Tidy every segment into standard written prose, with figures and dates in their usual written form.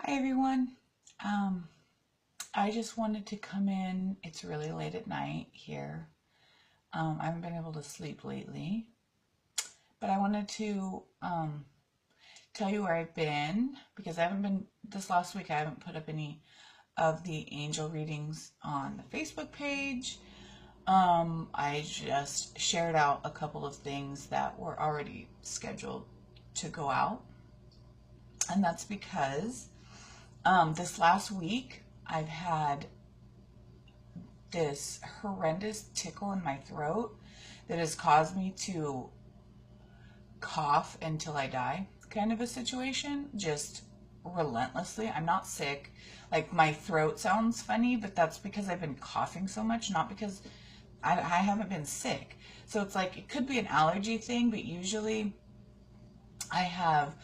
Hi everyone. Um, I just wanted to come in. It's really late at night here. I haven't been able to sleep lately, but I wanted to tell you where I've been because I haven't been this last week. I haven't put up any of the angel readings on the Facebook page. I just shared out a couple of things that were already scheduled to go out, and that's because this last week I've had this horrendous tickle in my throat that has caused me to cough until I die, kind of a situation, just relentlessly. I'm not sick. Like, my throat sounds funny, but that's because I've been coughing so much, not because I haven't been sick. So it's like, it could be an allergy thing, but usually I have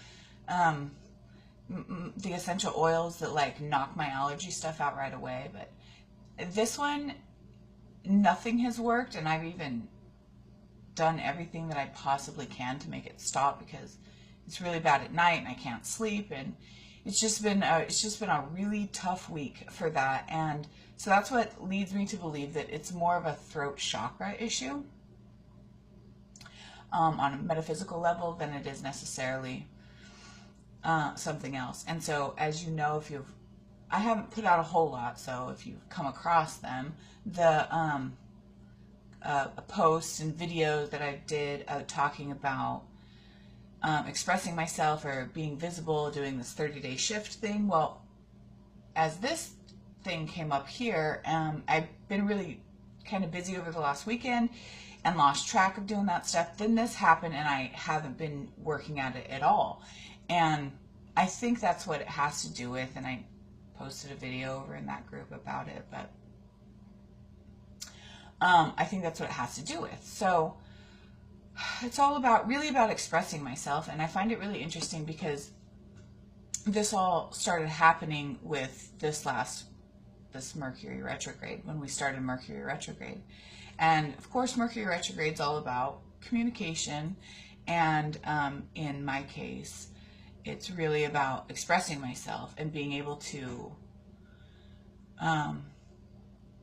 the essential oils that like knock my allergy stuff out right away. But this one, nothing has worked, and I've even done everything that I possibly can to make it stop because it's really bad at night and I can't sleep, and it's just been a really tough week for that. And so that's what leads me to believe that it's more of a throat chakra issue on a metaphysical level than it is necessarily something else. And so, as you know, I haven't put out a whole lot, so if you've come across them, the posts and videos that I did talking about expressing myself or being visible, doing this 30-day shift thing. Well, as this thing came up here, I've been really kind of busy over the last weekend and lost track of doing that stuff. Then this happened and I haven't been working at it at all. And I think that's what it has to do with, and I posted a video over in that group about it, but I think that's what it has to do with. So it's all about, really about expressing myself, and I find it really interesting because this all started happening with this Mercury retrograde, when we started Mercury retrograde. And of course, Mercury retrograde is all about communication, and in my case, it's really about expressing myself and being able to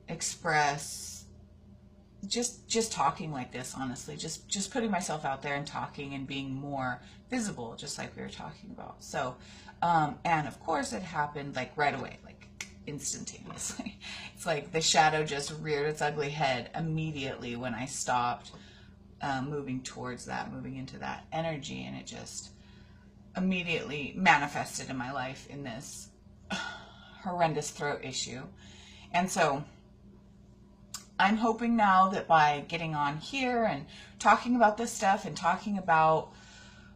express, just talking like this, honestly, just putting myself out there and talking and being more visible, just like we were talking about. So and of course it happened like right away, like instantaneously. It's like the shadow just reared its ugly head immediately when I stopped moving towards that, moving into that energy, and it just immediately manifested in my life in this horrendous throat issue. And so I'm hoping now that by getting on here and talking about this stuff and talking about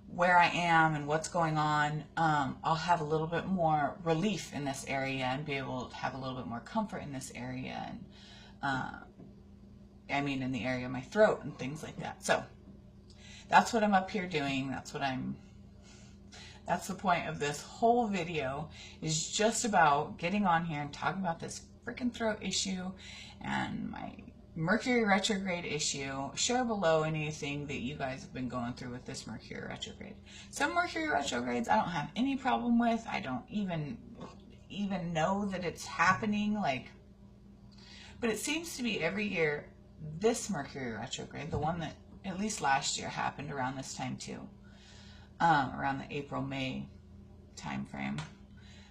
where I am and what's going on, I'll have a little bit more relief in this area and be able to have a little bit more comfort in this area, and in the area of my throat and things like that. So that's what I'm up here doing. That's the point of this whole video, is just about getting on here and talking about this freaking throat issue and my Mercury retrograde issue. Share below anything that you guys have been going through with this Mercury retrograde. Some Mercury retrogrades I don't have any problem with. I don't even know that it's happening, but it seems to be every year this Mercury retrograde, the one that at least last year happened around this time too, around the April-May time frame,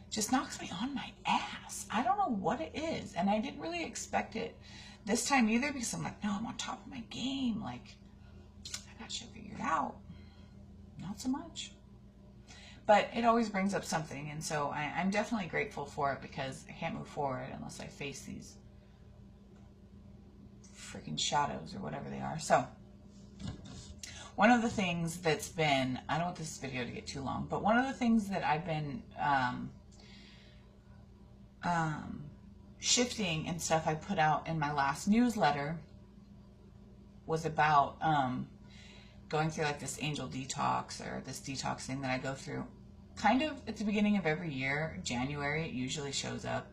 just knocks me on my ass. I don't know what it is, and I didn't really expect it this time either, because I'm like, no, I'm on top of my game. Like, I got shit figured out. Not so much. But it always brings up something, and so I'm definitely grateful for it, because I can't move forward unless I face these freaking shadows or whatever they are. So one of the things that's been, I don't want this video to get too long, but one of the things that I've been shifting and stuff I put out in my last newsletter was about going through like this angel detox, or this detox thing that I go through kind of at the beginning of every year. January, it usually shows up.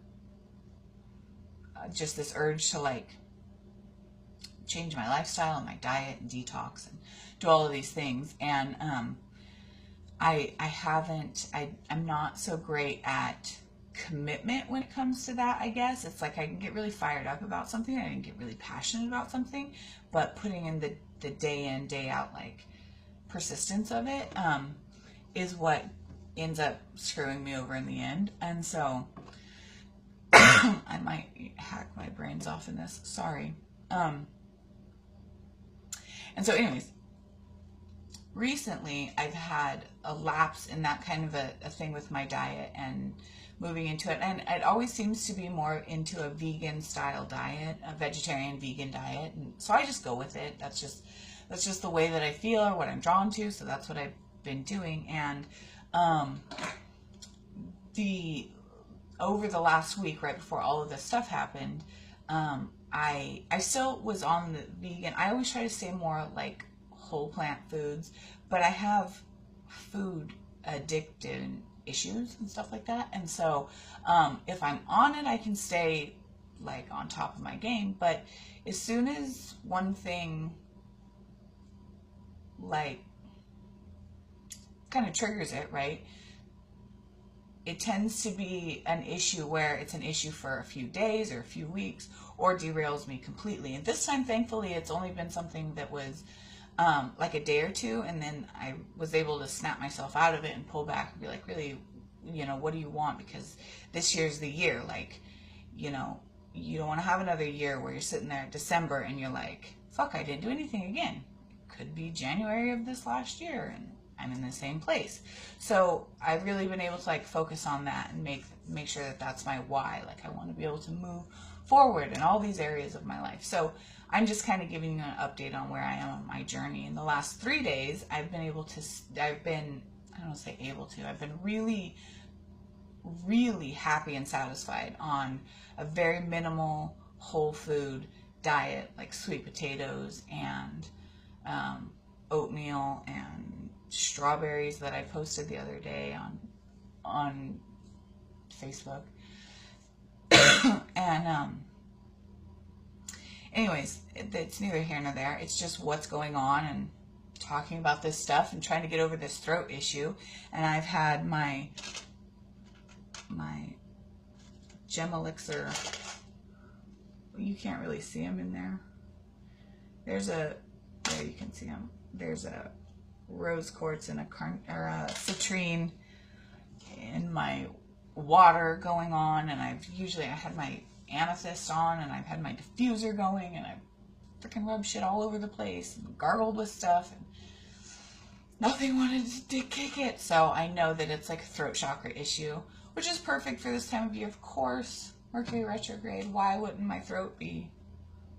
Just this urge to like change my lifestyle and my diet and detox and do all of these things. And I'm not so great at commitment when it comes to that, I guess. It's like I can get really fired up about something, I can get really passionate about something, but putting in the day in, day out, like, persistence of it, is what ends up screwing me over in the end. And so I might hack my brains off in this, sorry. And so anyways, recently I've had a lapse in that kind of a thing with my diet and moving into it, and it always seems to be more into a vegan style diet, a vegetarian vegan diet, and so I just go with it. That's just the way that I feel or what I'm drawn to, so that's what I've been doing. And over the last week, right before all of this stuff happened, I still was on the vegan. I always try to stay more like whole plant foods, but I have food addicted issues and stuff like that, and so if I'm on it, I can stay like on top of my game. But as soon as one thing like kind of triggers it, right, it tends to be an issue where it's an issue for a few days or a few weeks, or derails me completely. And this time, thankfully, it's only been something that was like a day or two, and then I was able to snap myself out of it and pull back and be like, really, what do you want? Because this year's the year. Like, you don't want to have another year where you're sitting there in December and you're like, fuck, I didn't do anything again. Could be January of this last year and I'm in the same place. So I've really been able to like focus on that and make sure that that's my why. Like, I want to be able to move forward in all these areas of my life. So I'm just kind of giving you an update on where I am on my journey. In the last 3 days, I've been really, really happy and satisfied on a very minimal whole food diet, like sweet potatoes and oatmeal and strawberries that I posted the other day on Facebook. And anyways, it's neither here nor there. It's just what's going on and talking about this stuff and trying to get over this throat issue. And I've had my gem elixir. You can't really see them in there. There you can see them. There's a rose quartz and a citrine in my water going on, and I had my amethyst on, and I've had my diffuser going, and I've freaking rubbed shit all over the place and gargled with stuff, and nothing wanted to kick it. So I know that it's like a throat chakra issue, which is perfect for this time of year, of course. Mercury retrograde, why wouldn't my throat be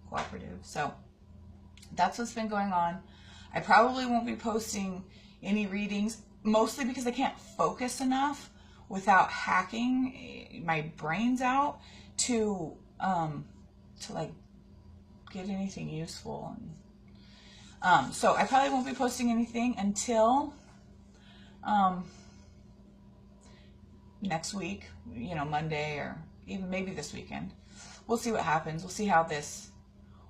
cooperative? So that's what's been going on. I probably won't be posting any readings, mostly because I can't focus enough without hacking my brains out to like get anything useful. And so I probably won't be posting anything until next week, Monday, or even maybe this weekend. We'll see what happens. We'll see how this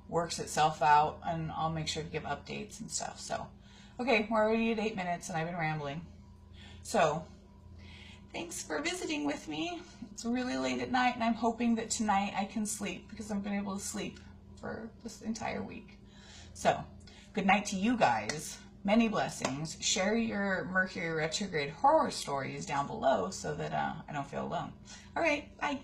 works itself out, and I'll make sure to give updates and stuff. So, okay, we're already at 8 minutes and I've been rambling. So, thanks for visiting with me. It's really late at night, and I'm hoping that tonight I can sleep, because I've been able to sleep for this entire week. So, good night to you guys. Many blessings. Share your Mercury retrograde horror stories down below so that I don't feel alone. All right, bye.